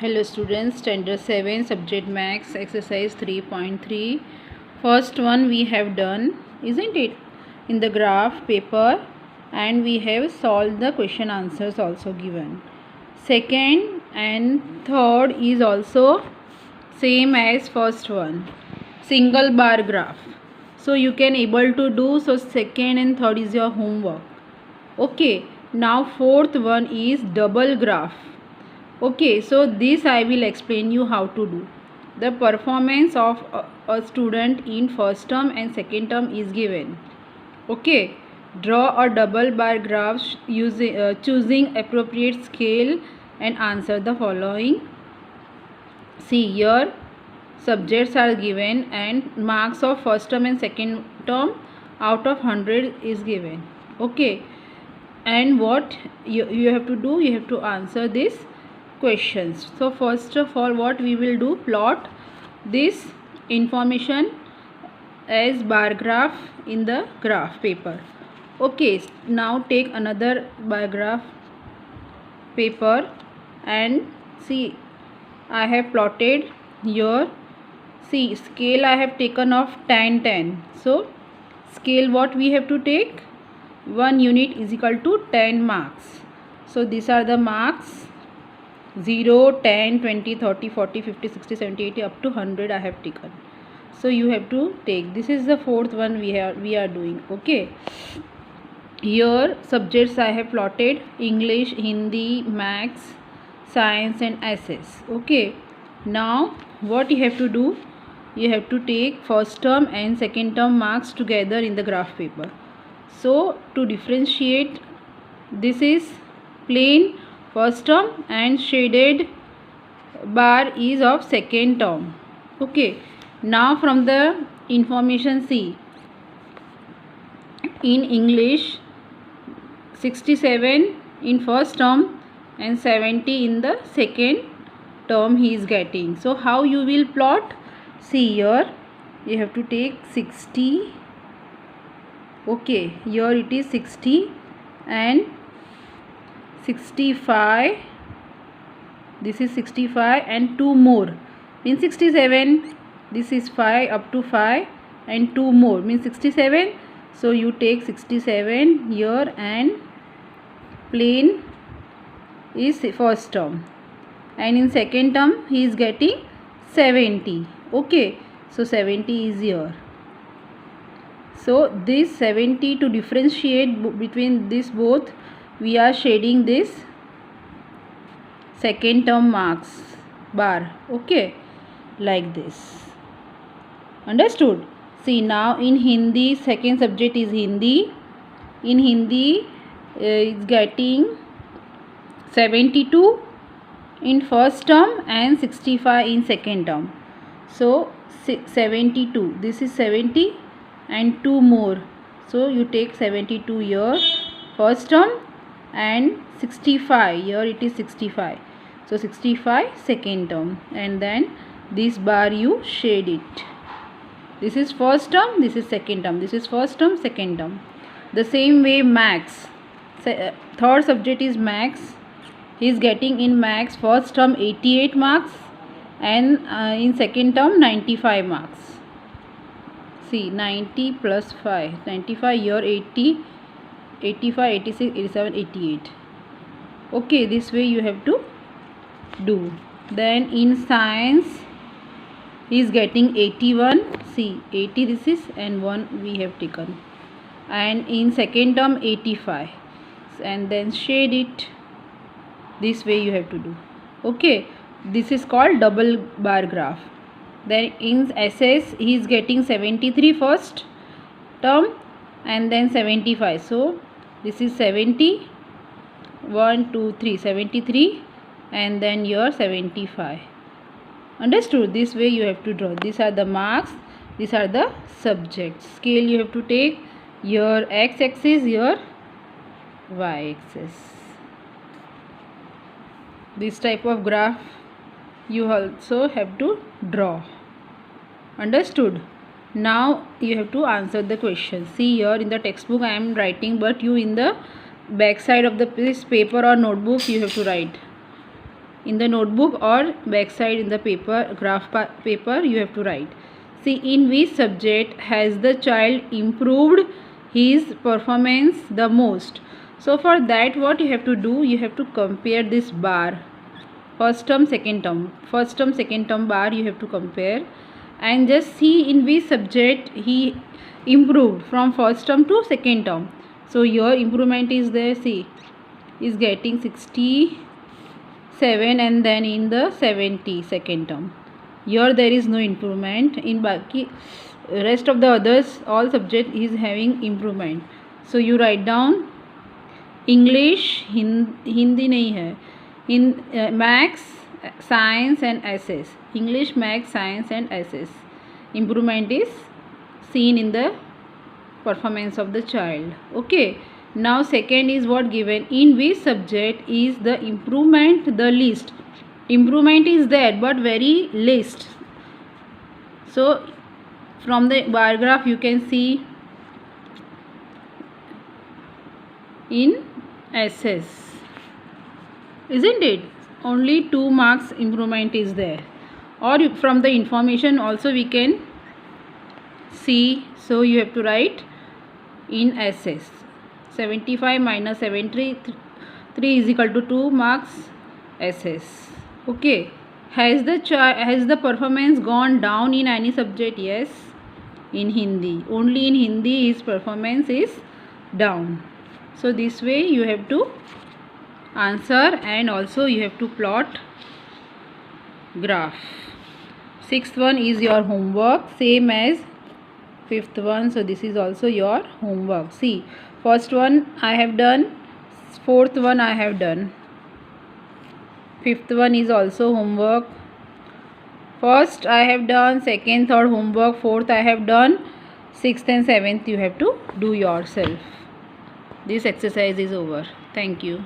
Hello students, standard 7 subject max exercise 3.3. First one we have done, isn't it, in the graph paper, and we have solved the question answers also given. Second and third is also same as first one, single bar graph. So you can able to do, so second and third is your homework. Okay, now fourth one is double graph. Okay, so this I will explain you how to do. The performance of a student in first term and second term is given. Okay, draw a double bar graph using choosing appropriate scale and answer the following. See, here subjects are given and marks of first term and second term out of 100 is given. Okay, and what you have to do, you have to answer this questions. So first of all, what we will do, plot this information as bar graph in the graph paper. Okay, now take another bar graph paper and see, I have plotted here. See, scale I have taken of 10 10. So scale what we have to take, 1 unit is equal to 10 marks. So these are the marks, 0, 10, 20, 30, 40, 50, 60, 70, 80 up to 100 I have taken. So you have to take. This is the fourth one we are doing. Okay, here subjects I have plotted English, Hindi, Maths, Science and SS. Okay, now what you have to do, you have to take first term and second term marks together in the graph paper. So to differentiate, this is plain first term and shaded bar is of second term. Okay, now from the information, see, in English 67 in first term and 70 in the second term he is getting. So how you will plot? See, here you have to take 60. Okay, here it is 60 and 65. This is 65 and 2 more means 67. This is 5 up to 5 and 2 more means 67. So you take 67 here and plain is first term, and in second term he is getting 70. Okay, so 70 is here. So this 70, to differentiate between this both, we are shading this second term marks bar. Okay, like this. Understood? See, now in Hindi, second subject is Hindi. In Hindi is getting 72 in first term and 65 in second term. So 72, this is 70 and 2 more. So you take 72 here first term and 65 here, it is 65. So 65 second term, and then this bar you shade it. This is first term, this is second term, this is first term, second term. The same way Maths, third subject is Maths. He is getting in Maths first term 88 marks and in second term 95 marks. See, 90 plus 5, 95 here, 80, 85, 86, 87, 88. Okay, this way you have to do. Then in Science he is getting 81. See, 80 this is and 1 we have taken, and in second term 85, and then shade it. This way you have to do. Okay, this is called double bar graph. Then in SS he is getting 73 first term and then 75. So this is 70, 1 2 3, 73, and then your 75. Understood? This way you have to draw. These are the marks, these are the subjects. Scale you have to take your x axis, your y axis. This type of graph you also have to draw. Understood? Now you have to answer the question. See, here in the textbook I am writing, but you in the back side of the this paper or notebook you have to write. in the notebook or backside in the paper, paper you have to write. See, in which subject has the child improved his performance the most? So for that, what you have to do, you have to compare this bar, first term, second term, first term, second term bar you have to compare, and just see in which subject he improved from first term to second term. So your improvement is there. See, is getting 67 and then in the 70 second term. Here there is no improvement. In baki rest of the others all subject is having improvement. So you write down English, Hindi नहीं है, in Maths, Science and SS. English, Maths, Science and SS. Improvement is seen in the performance of the child. Okay. Now second is what given, in which subject is the improvement the least? Improvement is there but very least. So from the bar graph you can see in SS, isn't it? Only 2 marks improvement is there. Or from the information also we can see. So you have to write in SS 75 minus 73 is equal to 2 marks SS. Okay. Has the performance gone down in any subject? Yes, in Hindi. Only in Hindi his performance is down. So this way you have to answer and also you have to plot graph. Sixth one is your homework, same as fifth one. So this is also your homework. See, first one I have done, fourth one I have done, fifth one is also homework. First I have done, second, third homework, fourth I have done, sixth and seventh you have to do yourself. This exercise is over. Thank you.